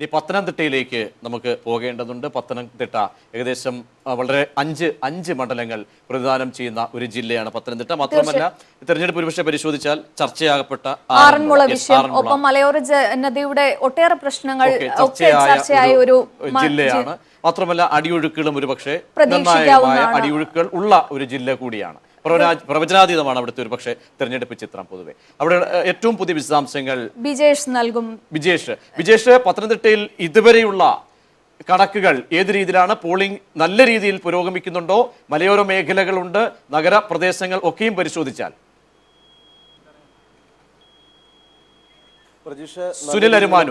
ഈ പത്തനംതിട്ടയിലേക്ക് നമുക്ക് പോകേണ്ടതുണ്ട്. പത്തനംതിട്ട ഏകദേശം വളരെ അഞ്ച് മണ്ഡലങ്ങൾ പ്രതിദാനം ചെയ്യുന്ന ഒരു ജില്ലയാണ് പത്തനംതിട്ട. മാത്രമല്ല തെരഞ്ഞെടുപ്പ് ഒരുപക്ഷെ പരിശോധിച്ചാൽ ചർച്ചയാകപ്പെട്ട ആറന്മുള വിഷയം, ഒപ്പം മലയോര നദിയുടെ ഒട്ടേറെ പ്രശ്നങ്ങൾ ചർച്ചയായ ഒരു ജില്ലയാണ്. മാത്രമല്ല അടിയൊഴുക്കുകളും ഒരുപക്ഷെ നിർണായകമായ അടിയൊഴുക്കുകൾ ഉള്ള ഒരു ജില്ല കൂടിയാണ്. പ്രവചനാതീതമാണ് അവിടുത്തെ ഒരു പക്ഷേ തെരഞ്ഞെടുപ്പ് ചിത്രം. പൊതുവെ അവിടെ ഏറ്റവും പുതിയ വിശദാംശങ്ങൾ ബിജേഷ് നൽകും. ബിജേഷ് പത്തനംതിട്ടയിൽ ഇതുവരെയുള്ള കണക്കുകൾ ഏത് രീതിയിലാണ്? പോളിംഗ് നല്ല രീതിയിൽ പുരോഗമിക്കുന്നുണ്ടോ? മലയോര മേഖലകളുണ്ട്, നഗരപ്രദേശങ്ങൾ ഒക്കെയും പരിശോധിച്ചാൽ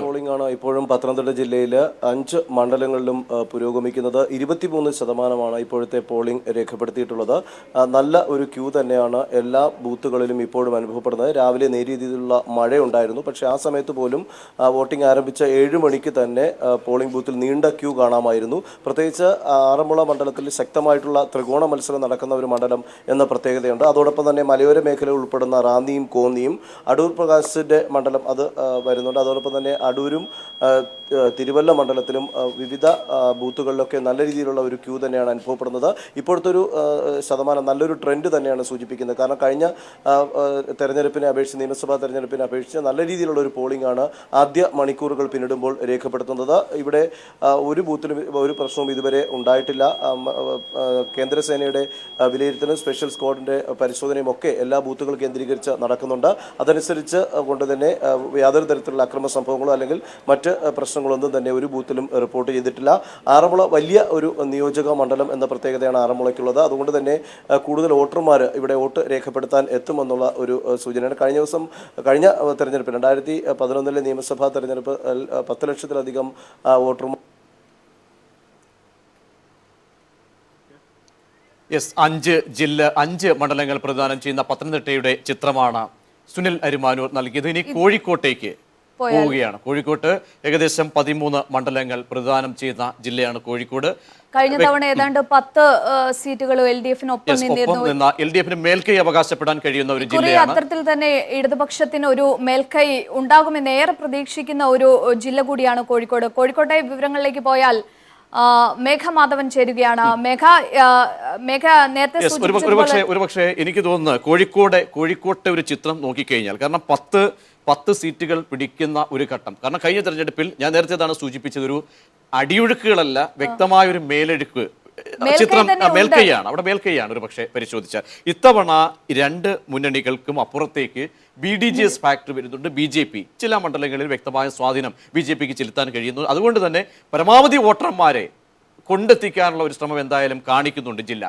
പോളിംഗ് ആണ് ഇപ്പോഴും പത്തനംതിട്ട ജില്ലയിൽ 5 മണ്ഡലങ്ങളിലും പുരോഗമിക്കുന്നത്. 23% ഇപ്പോഴത്തെ പോളിംഗ് രേഖപ്പെടുത്തിയിട്ടുള്ളത്. നല്ല ഒരു ക്യൂ തന്നെയാണ് എല്ലാ ബൂത്തുകളിലും ഇപ്പോഴും അനുഭവപ്പെടുന്നത്. രാവിലെ നേരിയ രീതിയിലുള്ള മഴയുണ്ടായിരുന്നു, പക്ഷേ ആ സമയത്ത് പോലും വോട്ടിംഗ് ആരംഭിച്ച 7 മണിക്ക് തന്നെ പോളിംഗ് ബൂത്തിൽ നീണ്ട ക്യൂ കാണാമായിരുന്നു. പ്രത്യേകിച്ച് ആറന്മുള മണ്ഡലത്തിൽ ശക്തമായിട്ടുള്ള ത്രികോണ മത്സരം നടക്കുന്ന ഒരു മണ്ഡലം എന്ന പ്രത്യേകതയുണ്ട്. അതോടൊപ്പം തന്നെ മലയോര മേഖല ഉൾപ്പെടുന്ന റാന്നിയും കോന്നിയും അടൂർ പ്രകാശിന്റെ മണ്ഡലം അത് വരുന്നുണ്ട്. അതോടൊപ്പം തന്നെ അടൂരും തിരുവല്ല മണ്ഡലത്തിലും വിവിധ ബൂത്തുകളിലൊക്കെ നല്ല രീതിയിലുള്ള ഒരു ക്യൂ തന്നെയാണ് അനുഭവപ്പെടുന്നത്. ഇപ്പോഴത്തെ ഒരു ശതമാനം നല്ലൊരു ട്രെൻഡ് തന്നെയാണ് സൂചിപ്പിക്കുന്നത്. കാരണം കഴിഞ്ഞ തെരഞ്ഞെടുപ്പിനെ അപേക്ഷിച്ച്, നിയമസഭാ തെരഞ്ഞെടുപ്പിനെ അപേക്ഷിച്ച് നല്ല രീതിയിലുള്ള ഒരു പോളിംഗ് ആണ് ആദ്യ മണിക്കൂറുകൾ പിന്നിടുമ്പോൾ രേഖപ്പെടുത്തുന്നത്. ഇവിടെ ഒരു ബൂത്തിലും ഒരു പ്രശ്നവും ഇതുവരെ ഉണ്ടായിട്ടില്ല. കേന്ദ്രസേനയുടെ വിലയിരുത്തലും സ്പെഷ്യൽ സ്ക്വാഡിന്റെ പരിശോധനയും ഒക്കെ എല്ലാ ബൂത്തുകൾ കേന്ദ്രീകരിച്ച് നടക്കുന്നുണ്ട്. അതനുസരിച്ച് കൊണ്ട് തന്നെ യാതൊരു തരത്തിലുള്ള അക്രമ സംഭവങ്ങളോ അല്ലെങ്കിൽ മറ്റ് പ്രശ്നങ്ങളൊന്നും തന്നെ ഒരു ബൂത്തിലും റിപ്പോർട്ട് ചെയ്തിട്ടില്ല. ആറന്മുള വലിയ ഒരു നിയോജക മണ്ഡലം എന്ന പ്രത്യേകതയാണ് ആറന്മുളയ്ക്കുള്ളത്. അതുകൊണ്ട് തന്നെ കൂടുതൽ വോട്ടർമാർ ഇവിടെ വോട്ട് രേഖപ്പെടുത്താൻ എത്തുമെന്നുള്ള ഒരു സൂചനയാണ്. കഴിഞ്ഞ തെരഞ്ഞെടുപ്പ് 2011 നിയമസഭാ തെരഞ്ഞെടുപ്പ് 10 ലക്ഷത്തിലധികം വോട്ടർമാർ 5 മണ്ഡലങ്ങൾ പ്രതിദാനം ചെയ്യുന്ന പത്തനംതിട്ടയുടെ ചിത്രമാണ് സുനിൽ അരിമാനൂർ നൽകിയത്. ഇനി കോഴിക്കോട്ടേക്ക് പോവുകയാണ്. കോഴിക്കോട്ട് ഏകദേശം 13 മണ്ഡലങ്ങൾ പ്രതിദാനം ചെയ്യുന്ന ജില്ലയാണ് കോഴിക്കോട്. കഴിഞ്ഞ തവണ ഏതാണ്ട് 10 സീറ്റുകൾ LDF-നൊപ്പം നിന്ന LDF-ന് മേൽക്കൈ അവകാശപ്പെടാൻ കഴിയുന്ന ഒരു ജില്ലയാണ്. അത്തരത്തിൽ തന്നെ ഇടതുപക്ഷത്തിന് ഒരു മേൽക്കൈ ഉണ്ടാകുമെന്ന് ഏറെ പ്രതീക്ഷിക്കുന്ന ഒരു ജില്ല കൂടിയാണ് കോഴിക്കോട്. കോഴിക്കോട്ടെ വിവരങ്ങളിലേക്ക് പോയാൽ മേഘ മാധവൻ ചേരുകയാണ്. മേഘ നേരത്തെ ഒരുപക്ഷെ എനിക്ക് തോന്നുന്നു കോഴിക്കോട്ടെ ഒരു ചിത്രം നോക്കിക്കഴിഞ്ഞാൽ, കാരണം 10 സീറ്റുകൾ പിടിക്കുന്ന ഒരു ഘട്ടം. കാരണം കഴിഞ്ഞ തെരഞ്ഞെടുപ്പിൽ ഞാൻ നേരത്തെ സൂചിപ്പിച്ചത് ഒരു അടിയൊഴുക്കുകളല്ല, വ്യക്തമായ ഒരു ചിത്രം മേൽക്കൈയാണ്. അവിടെ മേൽക്കൈയാണ് ഒരു പക്ഷേ പരിശോധിച്ചാൽ. ഇത്തവണ 2 മുന്നണികൾക്കും അപ്പുറത്തേക്ക് BDJS ഫാക്ടർ വരുന്നുണ്ട്. BJP ചില മണ്ഡലങ്ങളിൽ വ്യക്തമായ സ്വാധീനം BJPക്ക് ചെലുത്താൻ കഴിയുന്നു. അതുകൊണ്ട് തന്നെ പരമാവധി വോട്ടർമാരെ കൊണ്ടെത്തിക്കാനുള്ള ഒരു ശ്രമം എന്തായാലും കാണിക്കുന്നുണ്ട് ജില്ല.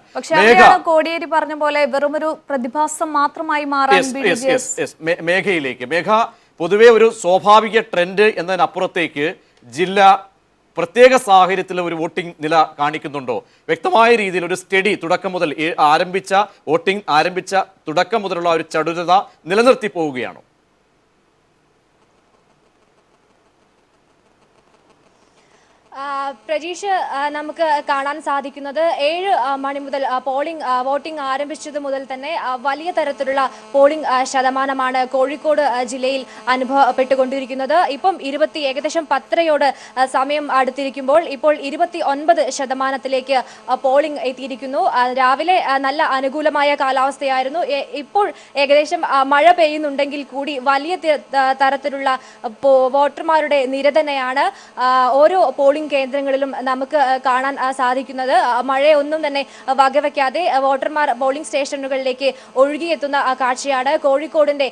കോടിയേരി പറഞ്ഞ പോലെ വെറുമൊരു പ്രതിഭാസം മാത്രമായി മാറാൻ മേഘ പൊതുവെ ഒരു സ്വാഭാവിക ട്രെൻഡ് എന്നതിനപ്പുറത്തേക്ക് ജില്ല പ്രത്യേക സാഹചര്യത്തിൽ ഒരു വോട്ടിംഗ് നില കാണിക്കുന്നുണ്ടോ? വ്യക്തമായ രീതിയിൽ ഒരു സ്റ്റഡി തുടക്കം മുതൽ വോട്ടിംഗ് ആരംഭിച്ച തുടക്കം മുതലുള്ള ഒരു ചടുലത നിലനിർത്തി പോവുകയാണോ? പ്രജീഷ്, നമുക്ക് കാണാൻ സാധിക്കുന്നത് 7 മണി മുതൽ വോട്ടിംഗ് ആരംഭിച്ചത് മുതൽ തന്നെ വലിയ തരത്തിലുള്ള പോളിംഗ് ശതമാനമാണ് കോഴിക്കോട് ജില്ലയിൽ അനുഭവപ്പെട്ടുകൊണ്ടിരിക്കുന്നത്. ഇപ്പം ഏകദേശം 10:30 സമയം അടുത്തിരിക്കുമ്പോൾ ഇപ്പോൾ 29% പോളിംഗ് എത്തിയിരിക്കുന്നു. രാവിലെ നല്ല അനുകൂലമായ കാലാവസ്ഥയായിരുന്നു. ഇപ്പോൾ ഏകദേശം മഴ പെയ്യുന്നുണ്ടെങ്കിൽ കൂടി വലിയ തരത്തിലുള്ള വോട്ടർമാരുടെ നിര തന്നെയാണ് ഓരോ പോളിംഗ് കേന്ദ്രങ്ങളിലും നമുക്ക് കാണാൻ സാധിക്കുന്നത്. മഴയൊന്നും തന്നെ വകവയ്ക്കാതെ വോട്ടർമാർ പോളിംഗ് സ്റ്റേഷനുകളിലേക്ക് ഒഴുകിയെത്തുന്ന കാഴ്ചയാണ് കോഴിക്കോടിന്റെ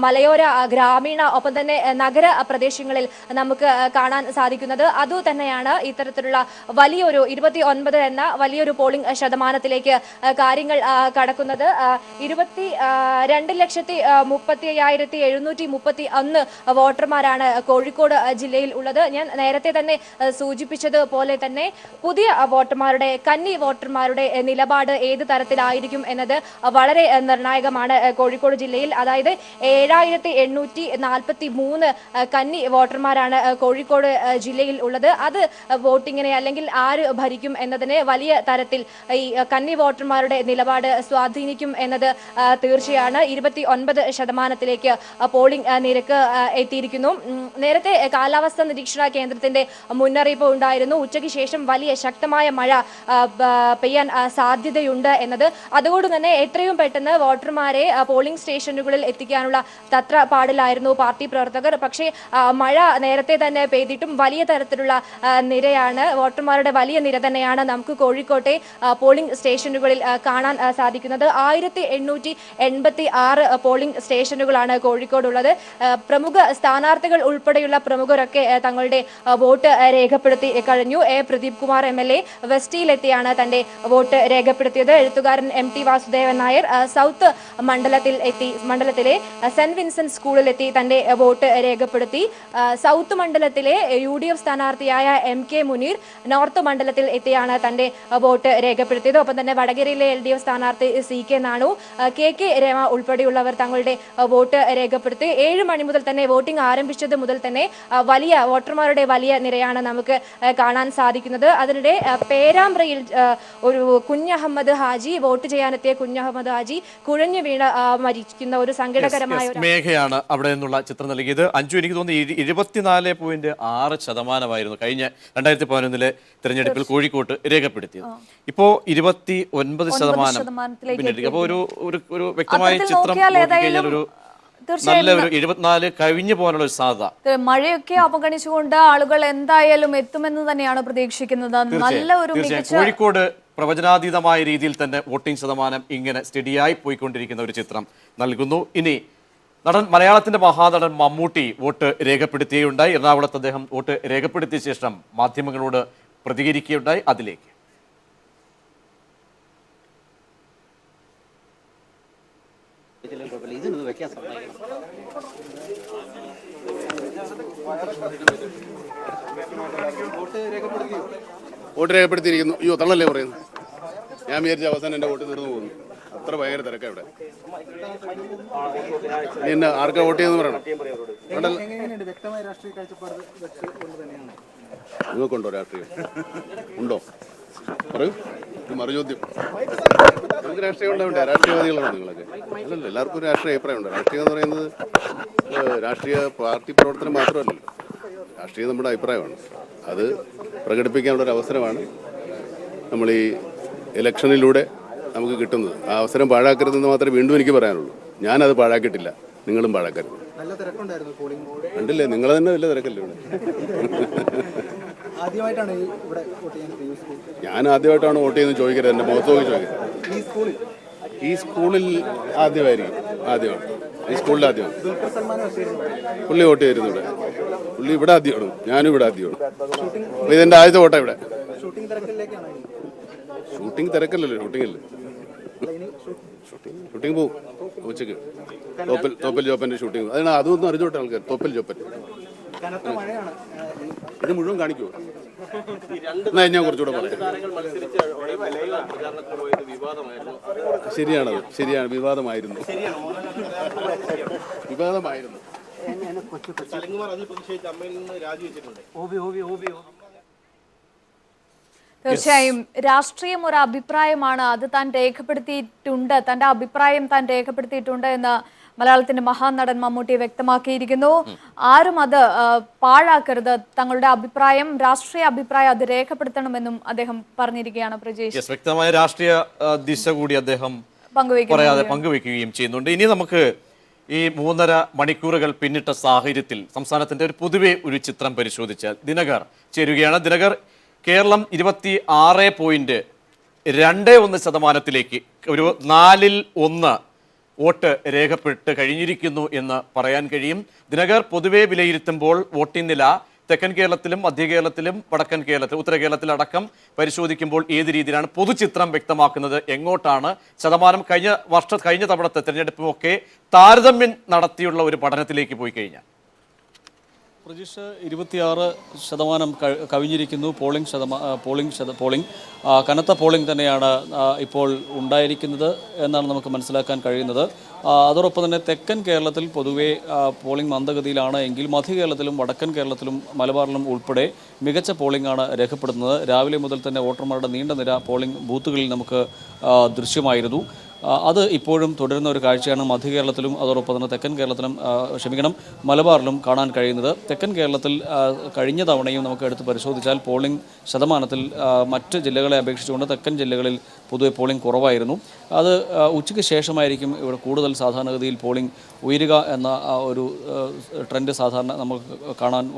മലയോര, ഗ്രാമീണ, ഒപ്പം തന്നെ നഗര പ്രദേശങ്ങളിൽ നമുക്ക് കാണാൻ സാധിക്കുന്നത്. അതുതന്നെയാണ് ഇത്തരത്തിലുള്ള വലിയൊരു 29 എന്ന വലിയൊരു പോളിംഗ് ശതമാനത്തിലേക്ക് കാര്യങ്ങൾ കടക്കുന്നത്. 22,35,731 വോട്ടർമാരാണ് കോഴിക്കോട് ജില്ലയിൽ ഉള്ളത്. ഞാൻ നേരത്തെ തന്നെ സൂചിപ്പിച്ചതുപോലെ തന്നെ പുതിയ വോട്ടർമാരുടെ കന്നി വോട്ടർമാരുടെ നിലപാട് ഏത് തരത്തിലായിരിക്കും എന്നത് വളരെ നിർണായകമാണ് കോഴിക്കോട് ജില്ലയിൽ. അതായത് 7843 കന്നി വോട്ടർമാരാണ് കോഴിക്കോട് ജില്ലയിൽ ഉള്ളത്. അത് വോട്ടിങ്ങിനെ അല്ലെങ്കിൽ ആര് ഭരിക്കും എന്നതിന് വലിയ തരത്തിൽ ഈ കന്നി വോട്ടർമാരുടെ നിലപാട് സ്വാധീനിക്കും എന്നത് തീർച്ചയാണ്. 29% പോളിംഗ് നിരക്ക് എത്തിയിരിക്കുന്നു. നേരത്തെ കാലാവസ്ഥാ നിരീക്ഷണ കേന്ദ്രത്തിന്റെ മുന്നറിയിപ്പ് ഉണ്ടായിരുന്നു, ഉച്ചയ്ക്ക് ശേഷം വലിയ ശക്തമായ മഴ പെയ്യാൻ സാധ്യതയുണ്ട് എന്നത്. അതുകൊണ്ട് തന്നെ എത്രയും പെട്ടെന്ന് വോട്ടർമാരെ പോളിംഗ് സ്റ്റേഷനുകളിൽ എത്തിക്കാനുള്ള തത്രപ്പാടിലായിരുന്നു പാർട്ടി പ്രവർത്തകർ. പക്ഷേ മഴ നേരത്തെ തന്നെ പെയ്തിട്ടും വലിയ തരത്തിലുള്ള നിരയാണ്, വോട്ടർമാരുടെ വലിയ നിര തന്നെയാണ് നമുക്ക് കോഴിക്കോട്ടെ പോളിംഗ് സ്റ്റേഷനുകളിൽ കാണാൻ സാധിക്കുന്നത്. 1886 പോളിംഗ് സ്റ്റേഷനുകളാണ് കോഴിക്കോടുള്ളത്. പ്രമുഖ സ്ഥാനാർത്ഥികൾ ഉൾപ്പെടെയുള്ള പ്രമുഖരൊക്കെ തങ്ങളുടെ വോട്ട് രേഖപ്പെടുത്തി കഴിഞ്ഞു. പ്രദീപ് കുമാർ MLA വെസ്റ്റിയിലെത്തിയാണ് തന്റെ വോട്ട് രേഖപ്പെടുത്തിയത്. എഴുത്തുകാരൻ MT വാസുദേവൻ നായർ സൗത്ത് മണ്ഡലത്തിലെ സെന്റ് വിൻസെന്റ് സ്കൂളിലെത്തി തന്റെ വോട്ട് രേഖപ്പെടുത്തി. സൗത്ത് മണ്ഡലത്തിലെ UDF സ്ഥാനാർത്ഥിയായ MK മുനീർ നോർത്ത് മണ്ഡലത്തിൽ എത്തിയാണ് തന്റെ വോട്ട് രേഖപ്പെടുത്തിയത്. ഒപ്പം തന്നെ വടകരയിലെ LDF സ്ഥാനാർത്ഥി CK നാണു, KK രമ ഉൾപ്പെടെയുള്ളവർ തങ്ങളുടെ വോട്ട് രേഖപ്പെടുത്തി. 7 മണി മുതൽ തന്നെ വോട്ടിംഗ് ആരംഭിച്ചത് മുതൽ തന്നെ വലിയ വോട്ടർമാരുടെ വലിയ നിരയാണ് നമുക്ക് കാണാൻ സാധിക്കുന്നത്. അതിനിടെ പേരാമ്പ്രയിൽ ഒരു കുഞ്ഞഹമ്മദ് ഹാജി വോട്ട് ചെയ്യാനെത്തിയ കുഞ്ഞഹമ്മദ് ഹാജി കുഴഞ്ഞു വീണ് മരിക്കുന്ന ഒരു സങ്കടകരമായ മേഘയാണ് അവിടെ നിന്നുള്ള ചിത്രം നൽകിയത്. അഞ്ചു, എനിക്ക് തോന്നുന്നു 24.6% കഴിഞ്ഞ 2011 തെരഞ്ഞെടുപ്പിൽ കോഴിക്കോട്ട് രേഖപ്പെടുത്തിയത്. ഇപ്പോ 29%. അപ്പോൾ ഒരു വ്യക്തമായ ചിത്രം നോക്കിക്കഴിഞ്ഞാൽ ഒരു നല്ല ഒരു 74 കഴിഞ്ഞു പോകാനുള്ള ഒരു സാധ്യത. മഴയൊക്കെ അവഗണിച്ചുകൊണ്ട് ആളുകൾ എന്തായാലും എത്തുമെന്ന് തന്നെയാണ് പ്രതീക്ഷിക്കുന്നത്. നല്ല ഒരു കോഴിക്കോട് പ്രവചനാതീതമായ രീതിയിൽ തന്നെ വോട്ടിംഗ് ശതമാനം ഇങ്ങനെ സ്റ്റഡിയായി പോയിക്കൊണ്ടിരിക്കുന്ന ഒരു ചിത്രം നൽകുന്നു. ഇനി മലയാളത്തിന്റെ മഹാനടൻ മമ്മൂട്ടി വോട്ട് രേഖപ്പെടുത്തുകയുണ്ടായി. എറണാകുളത്ത് അദ്ദേഹം വോട്ട് രേഖപ്പെടുത്തിയ ശേഷം മാധ്യമങ്ങളോട് പ്രതികരിക്കുകയുണ്ടായി. അതിലേക്ക് വോട്ട് രേഖപ്പെടുത്തിയിരിക്കുന്നു. അയ്യോ തള്ളല്ലേ പറയുന്നു. ഞാൻ വിചാരിച്ച അവസാനം എൻ്റെ വോട്ട് തീർന്നു പോകുന്നു. അത്ര ഭയങ്കര തിരക്കാണ് ഇവിടെ. എന്നെ ആർക്കാ വോട്ട് ചെയ്യുന്നു പറയണം. നിങ്ങൾക്കുണ്ടോ രാഷ്ട്രീയം? ഉണ്ടോ പറയൂ. മറുചോദ്യം. നിങ്ങൾക്ക് രാഷ്ട്രീയം ഉണ്ടാവണ്ടേ? രാഷ്ട്രീയവാദികളാണ് നിങ്ങളൊക്കെ. അല്ലല്ലോ, എല്ലാവർക്കും ഒരു രാഷ്ട്രീയ അഭിപ്രായമുണ്ട്. രാഷ്ട്രീയം എന്ന് പറയുന്നത് രാഷ്ട്രീയ പാർട്ടി പ്രവർത്തനം മാത്രമല്ലല്ലോ. രാഷ്ട്രീയം നമ്മുടെ അഭിപ്രായമാണ്. അത് പ്രകടിപ്പിക്കാനുള്ളൊരു അവസരമാണ് നമ്മൾ ഈ ഇലക്ഷനിലൂടെ നമുക്ക് കിട്ടുന്നത്. ആ അവസരം പാഴാക്കരുതെന്ന് മാത്രമേ വീണ്ടും എനിക്ക് പറയാനുള്ളൂ. ഞാനത് പാഴാക്കിയിട്ടില്ല, നിങ്ങളും പാഴാക്കരുത്. കണ്ടില്ലേ, നിങ്ങൾ തന്നെ വലിയ തിരക്കല്ലേ ഇവിടെ. ഞാൻ ആദ്യമായിട്ടാണ് വോട്ട് ചെയ്യുന്നത് ചോദിക്കരുത്, എൻ്റെ മുഖത്ത് നോക്കി ചോദിക്കരുത്. ഈ സ്കൂളിൽ ആദ്യമായിരിക്കും. ഈ സ്കൂളിൽ ആദ്യമാണ് പുള്ളി വോട്ട് ചെയ്തിരുന്നു. പുള്ളി ഇവിടെ ആദ്യമാണ്, ഞാനും ഇവിടെ ആദ്യമാണ്. ഇതെൻ്റെ ആദ്യത്തെ വോട്ടാണ് ഇവിടെ. ഷൂട്ടിംഗ് തിരക്കല്ലല്ലോ, ഷൂട്ടിംഗ് പോവും ഉച്ചക്ക്. തോപ്പൽ ജോപ്പൻ്റെ ഷൂട്ടിംഗ്. അതിനാ അതൊന്നും അറിഞ്ഞോട്ടെ ആൾക്കാർ. തോപ്പൽ ജോപ്പൻ ഇത് മുഴുവൻ കാണിക്കുമോ? എന്നാ ഞാൻ കുറച്ചുകൂടെ പറയാം. ശരിയാണത്, ശരിയാണ്. വിവാദമായിരുന്നു. തീർച്ചയായും രാഷ്ട്രീയം ഒരു അഭിപ്രായമാണ്. അത് താൻ രേഖപ്പെടുത്തിയിട്ടുണ്ട്, തന്റെ അഭിപ്രായം താൻ രേഖപ്പെടുത്തിയിട്ടുണ്ട് എന്ന് മലയാളത്തിന്റെ മഹാനടൻ മമ്മൂട്ടി വ്യക്തമാക്കിയിരിക്കുന്നു. ആരും അത് പാഴാക്കരുത്, തങ്ങളുടെ അഭിപ്രായം, രാഷ്ട്രീയ അഭിപ്രായം അത് രേഖപ്പെടുത്തണമെന്നും അദ്ദേഹം പറഞ്ഞിരിക്കുകയാണ്. പ്രജേഷ്, വ്യക്തമായ രാഷ്ട്രീയ ദിശ കൂടി അദ്ദേഹം പങ്കുവെക്കുകയും ചെയ്യുന്നുണ്ട്. ഇനി നമുക്ക് ഈ 3.5 മണിക്കൂറുകൾ പിന്നിട്ട സാഹചര്യത്തിൽ സംസ്ഥാനത്തിന്റെ ഒരു പൊതുവെ ഒരു ചിത്രം പരിശോധിച്ചാൽ ദിനകർ ചേരുകയാണ്. ദിനകർ, കേരളം 26.21% ഒരു 4/1 വോട്ട് രേഖപ്പെട്ട് കഴിഞ്ഞിരിക്കുന്നു എന്ന് പറയാൻ കഴിയും. ദിനകർ, പൊതുവെ വിലയിരുത്തുമ്പോൾ വോട്ടിംഗ് നില തെക്കൻ കേരളത്തിലും മധ്യ കേരളത്തിലും വടക്കൻ കേരളത്തിലും ഉത്തര കേരളത്തിലടക്കം പരിശോധിക്കുമ്പോൾ ഏത് രീതിയിലാണ് പൊതുചിത്രം വ്യക്തമാക്കുന്നത്? എങ്ങോട്ടാണ് ശതമാനം കഴിഞ്ഞ തവണത്തെ തെരഞ്ഞെടുപ്പുമൊക്കെ താരതമ്യം നടത്തിയുള്ള ഒരു പഠനത്തിലേക്ക് പോയി കഴിഞ്ഞാൽ? പ്രജിഷ് 26% കവിഞ്ഞിരിക്കുന്നു പോളിംഗ്. കനത്ത പോളിംഗ് തന്നെയാണ് ഇപ്പോൾ ഉണ്ടായിരിക്കുന്നത് എന്നാണ് നമുക്ക് മനസ്സിലാക്കാൻ കഴിയുന്നത്. അതോടൊപ്പം തന്നെ തെക്കൻ കേരളത്തിൽ പൊതുവെ പോളിംഗ് മന്ദഗതിയിലാണ് എങ്കിൽ മധ്യ കേരളത്തിലും വടക്കൻ കേരളത്തിലും മലബാറിലും ഉൾപ്പെടെ മികച്ച പോളിംഗാണ് രേഖപ്പെടുത്തുന്നത്. രാവിലെ മുതൽ തന്നെ വോട്ടർമാരുടെ നീണ്ട നിര പോളിംഗ് ബൂത്തുകളിൽ നമുക്ക് ദൃശ്യമായിരുന്നു. അത് ഇപ്പോഴും തുടരുന്ന ഒരു കാഴ്ചയാണ് മധ്യ കേരളത്തിലും അതോടൊപ്പം തന്നെ തെക്കൻ കേരളത്തിലും മലബാറിലും കാണാൻ കഴിയുന്നത്. തെക്കൻ കേരളത്തിൽ കഴിഞ്ഞ തവണയും നമുക്ക് എടുത്ത് പരിശോധിച്ചാൽ പോളിംഗ് ശതമാനത്തിൽ മറ്റ് ജില്ലകളെ അപേക്ഷിച്ചുകൊണ്ട് തെക്കൻ ജില്ലകളിൽ പൊതുവെ പോളിംഗ് കുറവായിരുന്നു. അത് ഉച്ചയ്ക്ക് ശേഷമായിരിക്കും ഇവിടെ കൂടുതൽ സാധാരണഗതിയിൽ പോളിംഗ് ഉയരുക എന്ന ഒരു ട്രെൻഡ് സാധാരണ നമുക്ക്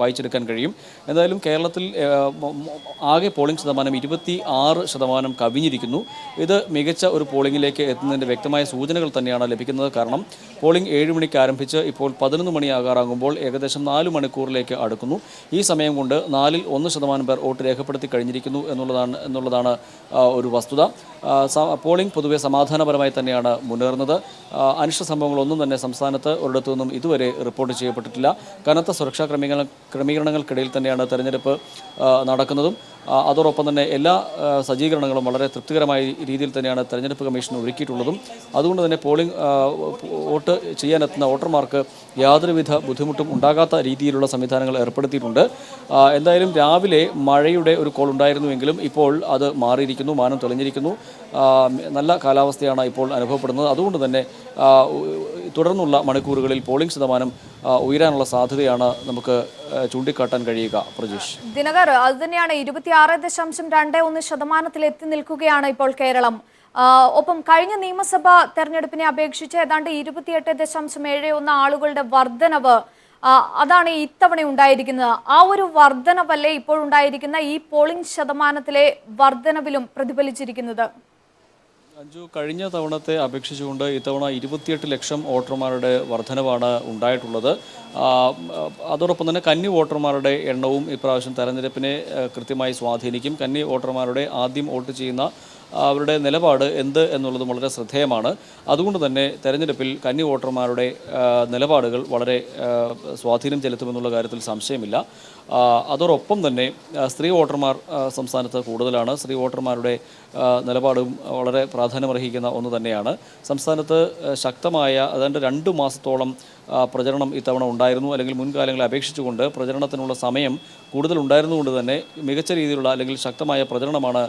വായിച്ചെടുക്കാൻ കഴിയും. എന്തായാലും കേരളത്തിൽ ആകെ പോളിംഗ് ശതമാനം 26% കവിഞ്ഞിരിക്കുന്നു. ഇത് മികച്ച ഒരു പോളിംഗിലേക്ക് എത്തുന്നതിൻ്റെ വ്യക്തമായ സൂചനകൾ തന്നെയാണ് ലഭിക്കുന്നത്. കാരണം പോളിംഗ് 7 മണിക്ക് ആരംഭിച്ച് ഇപ്പോൾ 11 മണിയാകാറാകുമ്പോൾ ഏകദേശം 4 മണിക്കൂറിലേക്ക് അടുക്കുന്നു. ഈ സമയം കൊണ്ട് 1% പേർ വോട്ട് രേഖപ്പെടുത്തി കഴിഞ്ഞിരിക്കുന്നു എന്നുള്ളതാണ് ഒരു വസ്തുത. പോളിംഗ് പൊതുവെ സമാധാനപരമായി തന്നെയാണ് മുന്നേറുന്നത്. അനിഷ്ട സംഭവങ്ങളൊന്നും തന്നെ സംസ്ഥാനത്ത് ഒരിടത്തു നിന്നും ഇതുവരെ റിപ്പോർട്ട് ചെയ്യപ്പെട്ടിട്ടില്ല. കനത്ത സുരക്ഷാ ക്രമീകരണങ്ങൾക്കിടയിൽ തന്നെയാണ് തെരഞ്ഞെടുപ്പ് നടക്കുന്നതും. അതോടൊപ്പം തന്നെ എല്ലാ സജ്ജീകരണങ്ങളും വളരെ തൃപ്തികരമായ രീതിയിൽ തന്നെയാണ് തെരഞ്ഞെടുപ്പ് കമ്മീഷൻ ഒരുക്കിയിട്ടുള്ളതും. അതുകൊണ്ട് തന്നെ വോട്ട് ചെയ്യാനെത്തുന്ന വോട്ടർമാർക്ക് യാതൊരുവിധ ബുദ്ധിമുട്ടും ഉണ്ടാകാത്ത രീതിയിലുള്ള സംവിധാനങ്ങൾ ഏർപ്പെടുത്തിയിട്ടുണ്ട്. എന്തായാലും രാവിലെ മഴയുടെ ഒരു കോൾ ഉണ്ടായിരുന്നുവെങ്കിലും ഇപ്പോൾ അത് മാറിയിരിക്കുന്നു, മാനം തെളിഞ്ഞിരിക്കുന്നു. നല്ല കാലാവസ്ഥയാണ് ഇപ്പോൾ അനുഭവപ്പെടുന്നത്. അതുകൊണ്ട് തന്നെ തുടർന്നുള്ള മണിക്കൂറുകളിൽ പോളിംഗ് ശതമാനം ഉയരാനുള്ള സാധ്യതയാണ് നമുക്ക് ചൂണ്ടിക്കാട്ടാൻ കഴിയുക. പ്രജീഷ് ദിനകർ, അതുതന്നെയാണ് 26.21% എത്തി നിൽക്കുകയാണ് ഇപ്പോൾ കേരളം. ഒപ്പം കഴിഞ്ഞ നിയമസഭാ തെരഞ്ഞെടുപ്പിനെ അപേക്ഷിച്ച് ഏതാണ്ട് 28.71 ആളുകളുടെ വർധനവ് അതാണ് ഇത്തവണ ഉണ്ടായിരിക്കുന്നത്. ആ ഒരു വർധനവല്ലേ ഇപ്പോഴുണ്ടായിരിക്കുന്ന ഈ പോളിംഗ് ശതമാനത്തിലെ വർധനവിലും പ്രതിഫലിച്ചിരിക്കുന്നത്? അഞ്ജു, കഴിഞ്ഞ തവണത്തെ അപേക്ഷിച്ചുകൊണ്ട് ഇത്തവണ 28 ലക്ഷം വോട്ടർമാരുടെ വർധനവാണ് ഉണ്ടായിട്ടുള്ളത്. അതോടൊപ്പം തന്നെ കന്നി വോട്ടർമാരുടെ എണ്ണവും ഇപ്രാവശ്യം തെരഞ്ഞെടുപ്പിനെ കൃത്യമായി സ്വാധീനിക്കും. കന്നി വോട്ടർമാരുടെ ആദ്യം വോട്ട് ചെയ്യുന്ന അവരുടെ നിലപാട് എന്ത് എന്നുള്ളത് വളരെ ശ്രദ്ധേയമാണ്. അതുകൊണ്ട് തന്നെ തെരഞ്ഞെടുപ്പിൽ കന്നി വോട്ടർമാരുടെ നിലപാടുകൾ വളരെ സ്വാധീനം ചെലുത്തുമെന്നുള്ള കാര്യത്തിൽ സംശയമില്ല. അതോടൊപ്പം തന്നെ സ്ത്രീ വോട്ടർമാർ സംസ്ഥാനത്ത് കൂടുതലാണ്. സ്ത്രീ വോട്ടർമാരുടെ നിലപാടും വളരെ പ്രാധാന്യമർഹിക്കുന്ന ഒന്ന് തന്നെയാണ്. സംസ്ഥാനത്ത് ശക്തമായ ഏതാണ്ട് 2 മാസത്തോളം പ്രചരണം ഇത്തവണ ഉണ്ടായിരുന്നു. അല്ലെങ്കിൽ മുൻകാലങ്ങളെ അപേക്ഷിച്ചുകൊണ്ട് പ്രചരണത്തിനുള്ള സമയം കൂടുതൽ ഉണ്ടായിരുന്നുകൊണ്ട് തന്നെ മികച്ച രീതിയിലുള്ള അല്ലെങ്കിൽ ശക്തമായ പ്രചരണമാണ്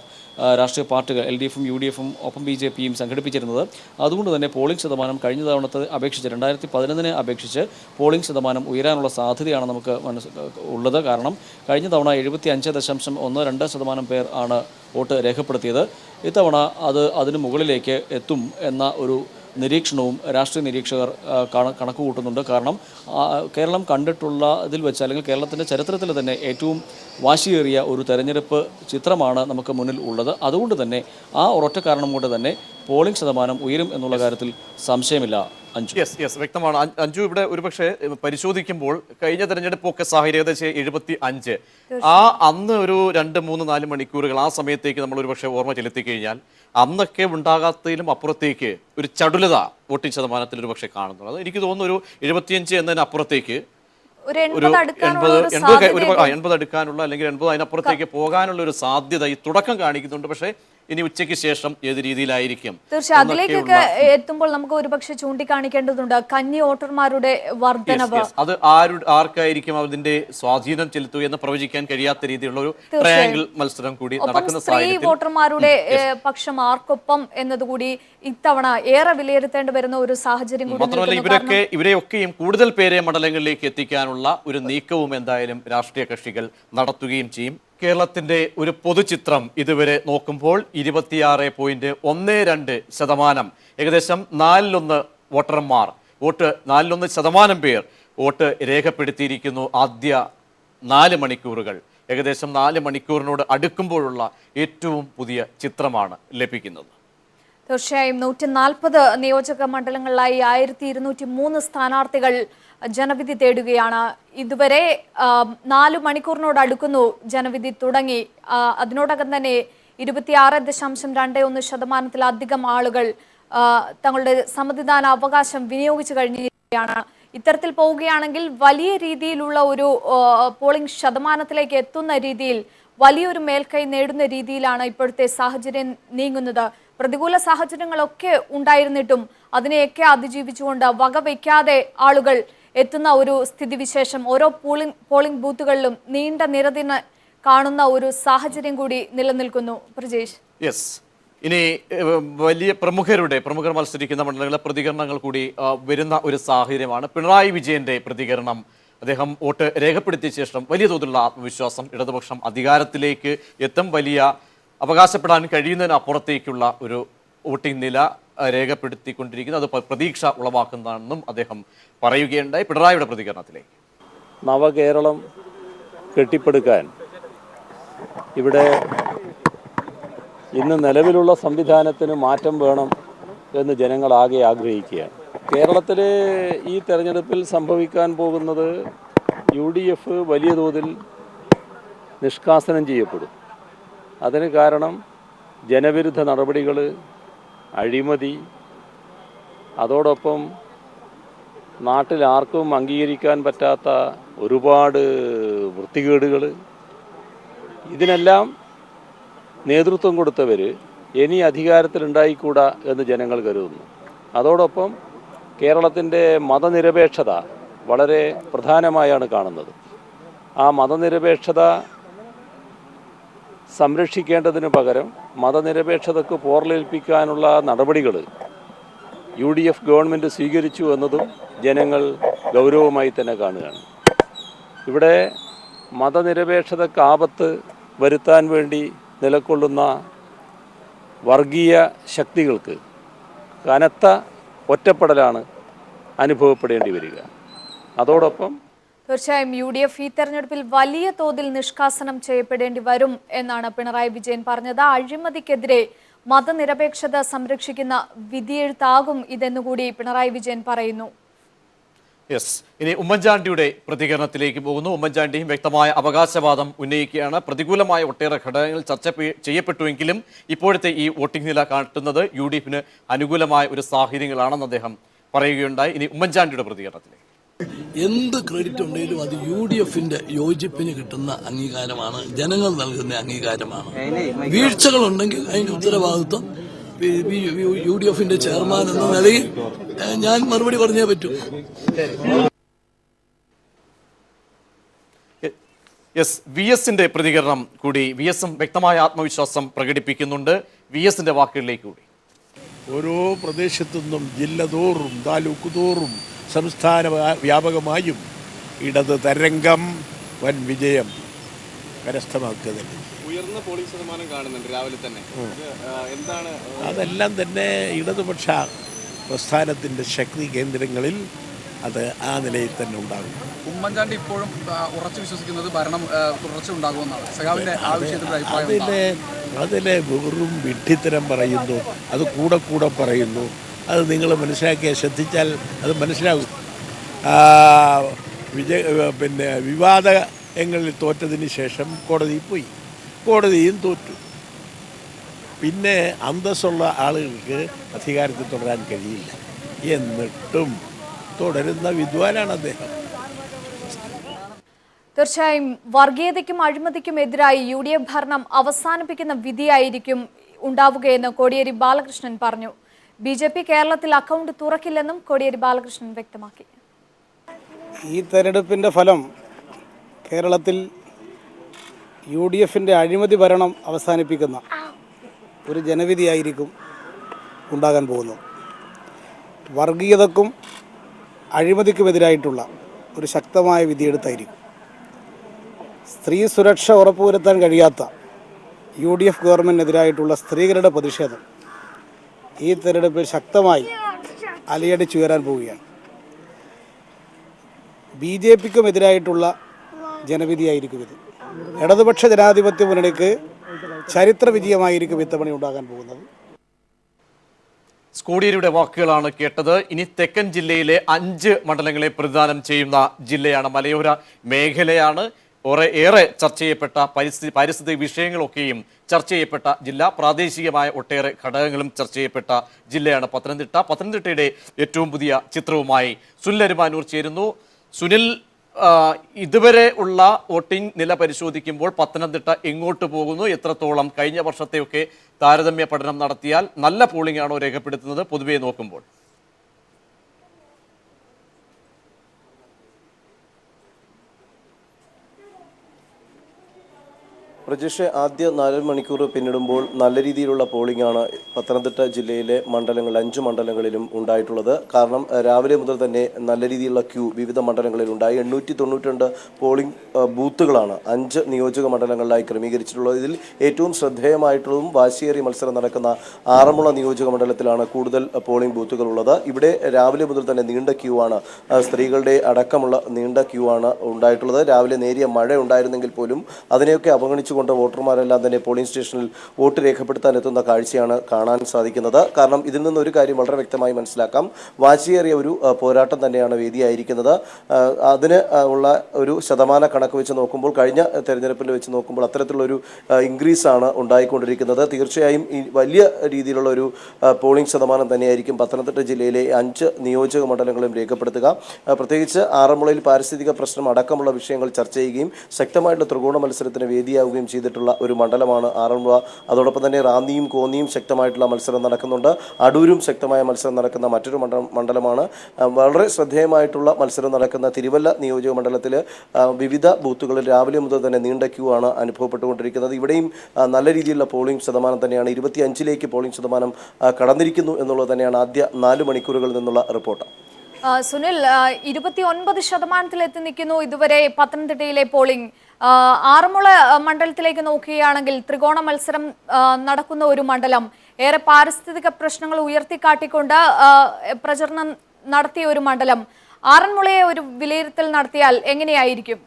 രാഷ്ട്രീയ പാർട്ടികൾ LDFും UDFും ഒപ്പം BJPയും സംഘടിപ്പിച്ചിരുന്നത്. അതുകൊണ്ട് തന്നെ പോളിംഗ് ശതമാനം കഴിഞ്ഞ തവണത്തെ അപേക്ഷിച്ച് 2011 അപേക്ഷിച്ച് പോളിംഗ് ശതമാനം ഉയരാനുള്ള സാധ്യതയാണ് നമുക്ക് ഉള്ളത്. കാരണം കഴിഞ്ഞ തവണ 75.12% പേർ ആണ് വോട്ട് രേഖപ്പെടുത്തിയത്. ഇത്തവണ അതിന് മുകളിലേക്ക് എത്തും എന്ന ഒരു നിരീക്ഷണവും രാഷ്ട്രീയ നിരീക്ഷകർ കണക്ക് കൂട്ടുന്നുണ്ട്. കാരണം കേരളം കണ്ടിട്ടുള്ളതിൽ വെച്ച് അല്ലെങ്കിൽ കേരളത്തിൻ്റെ ചരിത്രത്തിൽ തന്നെ ഏറ്റവും വാശിയേറിയ ഒരു തെരഞ്ഞെടുപ്പ് ചിത്രമാണ് നമുക്ക് മുന്നിൽ ഉള്ളത്. അതുകൊണ്ട് തന്നെ ആ ഒരൊറ്റ കാരണം കൊണ്ട് തന്നെ പോളിംഗ് ശതമാനം ഉയരും എന്നുള്ള കാര്യത്തിൽ സംശയമില്ല. അഞ്ജു, യെസ് വ്യക്തമാണ്. അഞ്ജു, ഇവിടെ ഒരുപക്ഷെ പരിശോധിക്കുമ്പോൾ കഴിഞ്ഞ തെരഞ്ഞെടുപ്പൊക്കെ സാഹചര്യം ഏകദേശം 75 അന്ന് ഒരു 2, 3, 4 മണിക്കൂറുകൾ ആ സമയത്തേക്ക് നമ്മൾ ഒരുപക്ഷെ ഓർമ്മ ചെലുത്തി കഴിഞ്ഞാൽ അന്നൊക്കെ ഉണ്ടാകാത്തതിലും അപ്പുറത്തേക്ക് ഒരു ചടുലത വോട്ടിംഗ് ശതമാനത്തിൽ ഒരുപക്ഷെ കാണുന്നുണ്ട്. അത് എനിക്ക് തോന്നുന്നു ഒരു 75 എന്നതിനപ്പുറത്തേക്ക് ഒരു 80 അടുക്കാനുള്ള അല്ലെങ്കിൽ 80 അതിനപ്പുറത്തേക്ക് പോകാനുള്ള ഒരു സാധ്യത ഈ തുടക്കം കാണിക്കുന്നുണ്ട്. പക്ഷേ ഇനി ഉച്ചയ്ക്ക് ശേഷം ഏത് രീതിയിലായിരിക്കും തീർച്ചയായും അതിലേക്കൊക്കെ എത്തുമ്പോൾ നമുക്ക് ഒരുപക്ഷെ ചൂണ്ടിക്കാണിക്കേണ്ടതുണ്ട് കന്നി വോട്ടർമാരുടെ വർധനവ്. അത് ആർക്കായിരിക്കും അതിന്റെ സ്വാധീനം ചെലുത്തുക എന്ന് പ്രവചിക്കാൻ കഴിയാത്ത രീതിയിലുള്ള ഒരു ട്രയാങ്കിൾ മത്സരം കൂടി നടക്കുന്ന സ്ത്രീ വോട്ടർമാരുടെ പക്ഷം ആർക്കൊപ്പം എന്നതുകൂടി ഇത്തവണ ഏറെ വിലയിരുത്തേണ്ടി വരുന്ന ഒരു സാഹചര്യം കൂടി. മാത്രമല്ല ഇവരെയൊക്കെയും കൂടുതൽ പേരെ മണ്ഡലങ്ങളിലേക്ക് എത്തിക്കാനുള്ള ഒരു നീക്കവും എന്തായാലും രാഷ്ട്രീയ കക്ഷികൾ നടത്തുകയും ചെയ്യും. കേരളത്തിന്റെ ഒരു പൊതുചിത്രം ഇതുവരെ നോക്കുമ്പോൾ 26.12% ഏകദേശം 4/1 വോട്ടർമാർ 4/1% പേർ വോട്ട് രേഖപ്പെടുത്തിയിരിക്കുന്നു. ആദ്യ 4 മണിക്കൂറുകൾ ഏകദേശം 4 മണിക്കൂറിനോട് അടുക്കുമ്പോഴുള്ള ഏറ്റവും പുതിയ ചിത്രമാണ് ലഭിക്കുന്നത്. തീർച്ചയായും 140 നിയോജക മണ്ഡലങ്ങളിലായി 1203 സ്ഥാനാർത്ഥികൾ ജനവിധി തേടുകയാണ്. ഇതുവരെ 4 മണിക്കൂറിനോട് അടുക്കുന്നു ജനവിധി തുടങ്ങി. അതിനോടകം തന്നെ 26.21% ആളുകൾ തങ്ങളുടെ സമ്മതിദാന അവകാശം വിനിയോഗിച്ചു കഴിഞ്ഞിരിക്കുകയാണ്. ഇത്തരത്തിൽ പോവുകയാണെങ്കിൽ വലിയ രീതിയിലുള്ള ഒരു പോളിംഗ് ശതമാനത്തിലേക്ക് എത്തുന്ന രീതിയിൽ വലിയൊരു മേൽക്കൈ നേടുന്ന രീതിയിലാണ് ഇപ്പോഴത്തെ സാഹചര്യം നീങ്ങുന്നത്. പ്രതികൂല സാഹചര്യങ്ങളൊക്കെ ഉണ്ടായിരുന്നിട്ടും അതിനെയൊക്കെ അതിജീവിച്ചുകൊണ്ട് വകവയ്ക്കാതെ ആളുകൾ എത്തുന്ന ഒരു സ്ഥിതിവിശേഷം ഓരോ പോളിംഗ് ബൂത്തുകളിലും നീണ്ട നിരതിന് കാണുന്ന ഒരു സാഹചര്യം കൂടി നിലനിൽക്കുന്നു. പ്രജേഷ്. യെസ്, ഇനി പ്രമുഖർ മത്സരിക്കുന്ന മണ്ഡലങ്ങളിലെ പ്രതികരണങ്ങൾ കൂടി വരുന്ന ഒരു സാഹചര്യമാണ്. പിണറായി വിജയന്റെ പ്രതികരണം, അദ്ദേഹം വോട്ട് രേഖപ്പെടുത്തിയ ശേഷം വലിയ തോതിലുള്ള ആത്മവിശ്വാസം, ഇടതുപക്ഷം അധികാരത്തിലേക്ക് എത്തും, വലിയ അവകാശപ്പെടാൻ കഴിയുന്നതിനപ്പുറത്തേക്കുള്ള ഒരു വോട്ടിംഗ് നില രേഖപ്പെടുത്തിക്കൊണ്ടിരിക്കുന്നത്, അത് പ്രതീക്ഷ ഉളവാക്കുന്നതാണെന്നും അദ്ദേഹം പറയുകയുണ്ടായി. പിണറായിയുടെ പ്രതികരണത്തിലേക്ക്. നവകേരളം കെട്ടിപ്പടുക്കാൻ ഇവിടെ ഇന്ന് നിലവിലുള്ള സംവിധാനത്തിന് മാറ്റം വേണം എന്ന് ജനങ്ങളാകെ ആഗ്രഹിക്കുകയാണ്. കേരളത്തിൽ ഈ തെരഞ്ഞെടുപ്പിൽ സംഭവിക്കാൻ പോകുന്നത് UDF വലിയ തോതിൽ നിഷ്കാസനം ചെയ്യപ്പെടും. അതിന് കാരണം ജനവിരുദ്ധ നടപടികൾ, അഴിമതി, അതോടൊപ്പം നാട്ടിൽ ആർക്കും അംഗീകരിക്കാൻ പറ്റാത്ത ഒരുപാട് വൃത്തികേടുകൾ, ഇതിനെല്ലാം നേതൃത്വം കൊടുത്തവർ ഇനി അധികാരത്തിലുണ്ടായിക്കൂടാ എന്ന് ജനങ്ങൾ കരുതുന്നു. അതോടൊപ്പം കേരളത്തിൻ്റെ മതനിരപേക്ഷത വളരെ പ്രധാനമായാണ് കാണുന്നത്. ആ മതനിരപേക്ഷത സംരക്ഷിക്കേണ്ടതിന് പകരം മതനിരപേക്ഷതയ്ക്ക് പോറലേൽപ്പിക്കാനുള്ള നടപടികൾ UDF ഗവൺമെൻറ് സ്വീകരിച്ചു എന്നതും ജനങ്ങൾ ഗൗരവമായി തന്നെ കാണുകയാണ്. ഇവിടെ മതനിരപേക്ഷതയ്ക്ക് ആപത്ത് വരുത്താൻ വേണ്ടി നിലകൊള്ളുന്ന വർഗീയ ശക്തികൾക്ക് കനത്ത ഒറ്റപ്പെടലാണ് അനുഭവപ്പെടേണ്ടി വരിക. അതോടൊപ്പം തീർച്ചയായും UDF ഈ തെരഞ്ഞെടുപ്പിൽ വലിയ തോതിൽ നിഷ്കാസനം ചെയ്യപ്പെടേണ്ടി വരും എന്നാണ് പിണറായി വിജയൻ പറഞ്ഞത്. അഴിമതിക്കെതിരെ മതനിരപേക്ഷത സംരക്ഷിക്കുന്ന വിധിയെഴുത്താകും ഇതെന്നുകൂടി പിണറായി വിജയൻ പറയുന്നു. യെസ്, ഇനി ഉമ്മൻചാണ്ടിയുടെ പ്രതികരണത്തിലേക്ക് പോകുന്നു. ഉമ്മൻചാണ്ടിയും വ്യക്തമായ അവകാശവാദം ഉന്നയിക്കുകയാണ്. പ്രതികൂലമായ ഒട്ടേറെ ഘടകങ്ങൾ ചർച്ച ചെയ്യപ്പെട്ടുവെങ്കിലും ഇപ്പോഴത്തെ ഈ വോട്ടിംഗ് നില കാട്ടുന്നത് UDFന് അനുകൂലമായ ഒരു സാഹചര്യങ്ങളാണെന്ന് അദ്ദേഹം പറയുകയുണ്ടായി. ഇനി ഉമ്മൻചാണ്ടിയുടെ പ്രതികരണത്തിലേക്ക്. എന്ത് ക്രെഡിറ്റ് ഉണ്ടെങ്കിലും അത് UDFന്റെ യോജിപ്പിന് കിട്ടുന്ന അംഗീകാരമാണ്, ജനങ്ങൾ നൽകുന്ന അംഗീകാരമാണ്. വീഴ്ചകളുണ്ടെങ്കിൽ അതിന്റെ ഉത്തരവാദിത്വം UDFന്റെ ചെയർമാൻ എന്ന നിലയിൽ ഞാൻ മറുപടി പറഞ്ഞേ പറ്റൂ. യെസ്, VSന്റെ പ്രതികരണം കൂടി. VSും വ്യക്തമായ ആത്മവിശ്വാസം പ്രകടിപ്പിക്കുന്നുണ്ട്. VSന്റെ വാക്കുകളിലേക്ക് കൂടി. ഓരോ പ്രദേശത്തു നിന്നും ജില്ല തോറും താലൂക്ക് തോറും സംസ്ഥാന വ്യാപകമായും ഇടത് തരംഗം വൻ വിജയം കരസ്ഥമാക്കുക തന്നെ. ഉയർന്ന പോളിംഗ് ശതമാനം കാണുന്നുണ്ട് രാവിലെ തന്നെ. എന്താണ് അതെല്ലാം തന്നെ ഇടതുപക്ഷ പ്രസ്ഥാനത്തിൻ്റെ ശക്തി കേന്ദ്രങ്ങളിൽ അത് ആ നിലയിൽ തന്നെ ഉണ്ടാകും. ഉമ്മൻചാണ്ടി ഇപ്പോഴും ഉറച്ചു വിശ്വസിക്കുന്നത് ഭരണം തുടർച്ച ഉണ്ടാകുമെന്നാണ്. അതിലെ വെറും വിഡ്ഢിത്തരം പറയുന്നു, അത് കൂടെ പറയുന്നു. അത് നിങ്ങൾ മനസ്സിലാക്കിയാൽ ശ്രദ്ധിച്ചാൽ അത് മനസ്സിലാകും. വിവാദങ്ങളിൽ തോറ്റതിന് ശേഷം കോടതിയിൽ പോയി, കോടതിയും തോറ്റു. പിന്നെ അന്തസ്സുള്ള ആളുകൾക്ക് അധികാരത്തിൽ തുടരാൻ കഴിയില്ല. എന്നിട്ടും തുടരുന്ന വിദ്വാനാണ് അദ്ദേഹം. തീർച്ചയായും വർഗീയതയ്ക്കും അഴിമതിക്കും എതിരായി UDF ഭരണം അവസാനിപ്പിക്കുന്ന വിധിയായിരിക്കും ഉണ്ടാവുകയെന്ന് കോടിയേരി ബാലകൃഷ്ണൻ പറഞ്ഞു. BJP കേരളത്തിൽ അക്കൗണ്ട് തുറക്കില്ലെന്നും കോടിയേരി ബാലകൃഷ്ണൻ വ്യക്തമാക്കി. ഈ തെരഞ്ഞെടുപ്പിൻ്റെ ഫലം കേരളത്തിൽ UDFന്റെ അഴിമതി ഭരണം അവസാനിപ്പിക്കുന്ന ഒരു ജനവിധിയായിരിക്കും ഉണ്ടാകാൻ പോകുന്നത്. വർഗീയതക്കും അഴിമതിക്കുമെതിരായിട്ടുള്ള ഒരു ശക്തമായ വിധിയെടുത്തായിരിക്കും. സ്ത്രീ സുരക്ഷ ഉറപ്പുവരുത്താൻ കഴിയാത്ത UDF ഗവൺമെൻറ്റിനെതിരായിട്ടുള്ള സ്ത്രീകളുടെ പ്രതിഷേധം ഈ തെരഞ്ഞെടുപ്പിൽ ശക്തമായി അലയടിച്ചുയരാൻ പോവുകയാണ്. BJPക്കും എതിരായിട്ടുള്ള ജനവിധിയായിരിക്കും ഇത്. ഇടതുപക്ഷ ജനാധിപത്യ മുന്നണിക്ക് ചരിത്ര വിജയമായിരിക്കും ഇത്തവണ ഉണ്ടാകാൻ പോകുന്നത്. കോടിയേരിയുടെ വാക്കുകളാണ് കേട്ടത്. ഇനി തെക്കൻ ജില്ലയിലെ 5 മണ്ഡലങ്ങളെ പ്രതിദാനം ചെയ്യുന്ന ജില്ലയാണ്, മലയോര മേഖലയാണ്. ഏറെ ചർച്ച ചെയ്യപ്പെട്ട പാരിസ്ഥിതിക വിഷയങ്ങളൊക്കെയും ചർച്ച ചെയ്യപ്പെട്ട ജില്ല, പ്രാദേശികമായ ഒട്ടേറെ ഘടകങ്ങളും ചർച്ച ചെയ്യപ്പെട്ട ജില്ലയാണ് പത്തനംതിട്ട. പത്തനംതിട്ടയുടെ ഏറ്റവും പുതിയ ചിത്രവുമായി സുനിൽ അരുമാനൂർ ചേരുന്നു. സുനിൽ, ഇതുവരെ ഉള്ള വോട്ടിംഗ് നില പരിശോധിക്കുമ്പോൾ പത്തനംതിട്ട എങ്ങോട്ട് പോകുന്നു? എത്രത്തോളം കഴിഞ്ഞ വർഷത്തെയൊക്കെ താരതമ്യ പഠനം നടത്തിയാൽ നല്ല പോളിംഗ് ആണോ രേഖപ്പെടുത്തുന്നത് പൊതുവെ നോക്കുമ്പോൾ? പ്രജീഷ്, ആദ്യ 4 മണിക്കൂർ പിന്നിടുമ്പോൾ നല്ല രീതിയിലുള്ള പോളിംഗ് ആണ് പത്തനംതിട്ട ജില്ലയിലെ 5 മണ്ഡലങ്ങളിലും ഉണ്ടായിട്ടുള്ളത്. കാരണം രാവിലെ മുതൽ തന്നെ നല്ല രീതിയിലുള്ള ക്യൂ വിവിധ മണ്ഡലങ്ങളിൽ ഉണ്ടായി. 892 പോളിംഗ് ബൂത്തുകളാണ് 5 നിയോജക മണ്ഡലങ്ങളിലായി ക്രമീകരിച്ചിട്ടുള്ളത്. ഇതിൽ ഏറ്റവും ശ്രദ്ധേയമായിട്ടുള്ളതും വാശിയേറിയ മത്സരം നടക്കുന്ന ആറന്മുള നിയോജക മണ്ഡലത്തിലാണ് കൂടുതൽ പോളിംഗ് ബൂത്തുകൾ ഉള്ളത്. ഇവിടെ രാവിലെ മുതൽ തന്നെ നീണ്ട ക്യൂ ആണ്, സ്ത്രീകളുടെ അടക്കമുള്ള നീണ്ട ക്യൂ ആണ് ഉണ്ടായിട്ടുള്ളത്. രാവിലെ നേരിയ മഴ ഉണ്ടായിരുന്നെങ്കിൽ പോലും അതിനെയൊക്കെ അവഗണിച്ചു വോട്ടർമാരെല്ലാം തന്നെ പോളിംഗ് സ്റ്റേഷനിൽ വോട്ട് രേഖപ്പെടുത്താൻ എത്തുന്ന കാഴ്ചയാണ് കാണാൻ സാധിക്കുന്നത്. കാരണം ഇതിൽ നിന്ന് ഒരു കാര്യം വളരെ വ്യക്തമായി മനസ്സിലാക്കാം, വാശിയേറിയ ഒരു പോരാട്ടം തന്നെയാണ് വേദിയായിരിക്കുന്നത്. അതിന് ഉള്ള ഒരു ശതമാന കണക്ക് വെച്ച് നോക്കുമ്പോൾ കഴിഞ്ഞ തെരഞ്ഞെടുപ്പിൽ വെച്ച് നോക്കുമ്പോൾ അത്തരത്തിലുള്ളൊരു ഇൻക്രീസാണ് ഉണ്ടായിക്കൊണ്ടിരിക്കുന്നത്. തീർച്ചയായും ഈ വലിയ രീതിയിലുള്ള ഒരു പോളിംഗ് ശതമാനം തന്നെയായിരിക്കും പത്തനംതിട്ട ജില്ലയിലെ 5 നിയോജക മണ്ഡലങ്ങളും രേഖപ്പെടുത്തുക. പ്രത്യേകിച്ച് ആറന്മുളയിൽ പാരിസ്ഥിതിക പ്രശ്നം അടക്കമുള്ള വിഷയങ്ങൾ ചർച്ച ചെയ്യുകയും ശക്തമായിട്ടുള്ള ത്രികോണ മത്സരത്തിന് വേദിയാവുകയും ചെയ്തിട്ടുള്ള ഒരു മണ്ഡലമാണ് ആറന്മുള. അതോടൊപ്പം തന്നെ റാന്നിയും കോന്നിയും ശക്തമായിട്ടുള്ള മത്സരം നടക്കുന്നുണ്ട്. അടൂരും ശക്തമായ മത്സരം നടക്കുന്ന മറ്റൊരു മണ്ഡലമാണ്. വളരെ ശ്രദ്ധേയമായിട്ടുള്ള മത്സരം നടക്കുന്ന തിരുവല്ല നിയോജക മണ്ഡലത്തിൽ വിവിധ ബൂത്തുകളിൽ രാവിലെ മുതൽ തന്നെ നീണ്ട ക്യൂ ആണ് അനുഭവപ്പെട്ടുകൊണ്ടിരിക്കുന്നത്. ഇവിടെയും നല്ല രീതിയിലുള്ള പോളിംഗ് ശതമാനം തന്നെയാണ്. 25ലേക്ക് പോളിംഗ് ശതമാനം കടന്നിരിക്കുന്നു എന്നുള്ളത് തന്നെയാണ് ആദ്യ 4 മണിക്കൂറുകളിൽ നിന്നുള്ള റിപ്പോർട്ട്. സുനിൽ, 29% എത്തി നിൽക്കുന്നു ഇതുവരെ പത്തനംതിട്ടയിലെ പോളിംഗ്. ആറന്മുള മണ്ഡലത്തിലേക്ക് നോക്കുകയാണെങ്കിൽ ത്രികോണ മത്സരം നടക്കുന്ന ഒരു മണ്ഡലം, ഏറെ പാരിസ്ഥിതിക പ്രശ്നങ്ങൾ ഉയർത്തിക്കാട്ടിക്കൊണ്ട് പ്രചരണം നടത്തിയ ഒരു മണ്ഡലം. ആറന്മുളയെ ഒരു വിലയിരുത്തൽ നടത്തിയാൽ എങ്ങനെയായിരിക്കും?